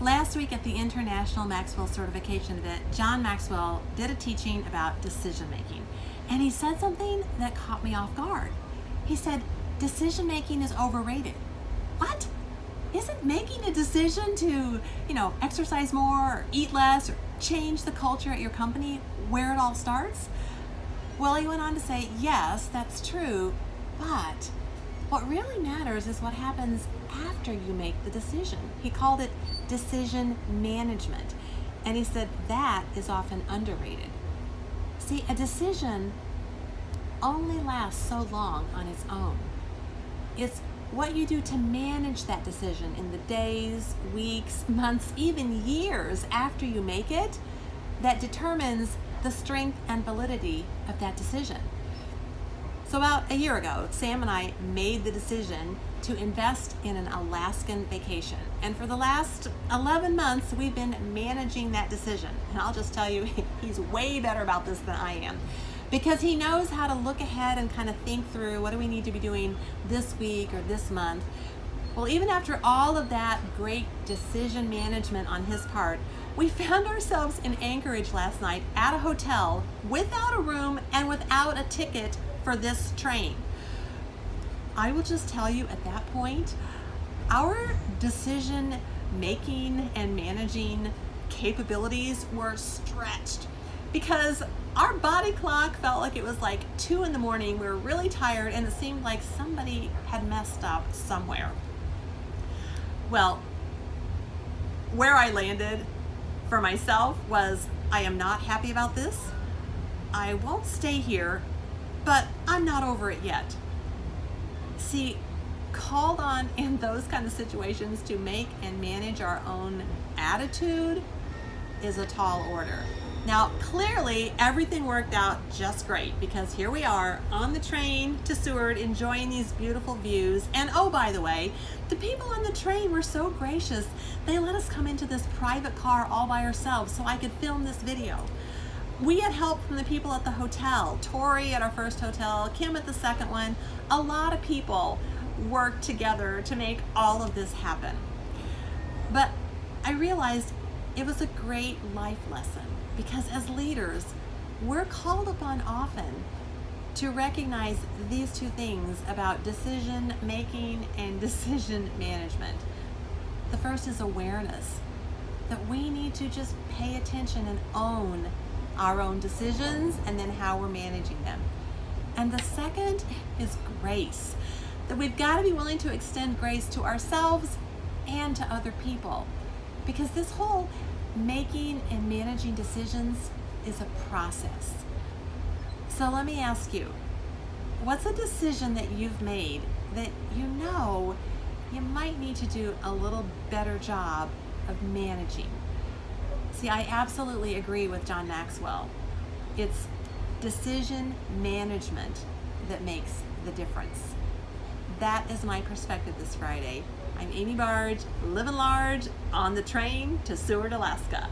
Last week at the International Maxwell Certification event, John Maxwell did a teaching about decision making. And he said something that caught me off guard. He said, decision making is overrated. What? Isn't making a decision to, exercise more or eat less or change the culture at your company where it all starts? Well, he went on to say, yes, that's true, but what really matters is what happens after you make the decision. He called it decision management, and he said that is often underrated. See, a decision only lasts so long on its own. It's what you do to manage that decision in the days, weeks, months, even years after you make it that determines the strength and validity of that decision. So about a year ago, Sam and I made the decision to invest in an Alaskan vacation. And for the last 11 months, we've been managing that decision. And I'll just tell you, he's way better about this than I am, because he knows how to look ahead and kind of think through, what do we need to be doing this week or this month? Well, even after all of that great decision management on his part, we found ourselves in Anchorage last night at a hotel without a room and without a ticket for this train. I will just tell you at that point, our decision making and managing capabilities were stretched because our body clock felt like it was like 2 a.m. We were really tired and it seemed like somebody had messed up somewhere. Well, where I landed for myself was, I am not happy about this. I won't stay here, but I'm not over it yet. See, called on in those kind of situations to make and manage our own attitude is a tall order. Now, clearly, everything worked out just great because here we are on the train to Seward enjoying these beautiful views. And oh, by the way, the people on the train were so gracious. They let us come into this private car all by ourselves so I could film this video. We had help from the people at the hotel, Tori at our first hotel, Kim at the second one. A lot of people worked together to make all of this happen. But I realized it was a great life lesson because as leaders, we're called upon often to recognize these two things about decision making and decision management. The first is awareness, that we need to just pay attention and own our own decisions and then how we're managing them. And the second is grace, that we've got to be willing to extend grace to ourselves and to other people, because this whole making and managing decisions is a process. So let me ask you, what's a decision that you've made that you might need to do a little better job of managing? See, I absolutely agree with John Maxwell. It's decision management that makes the difference. That is my perspective this Friday. I'm Amy Barg, living large on the train to Seward, Alaska.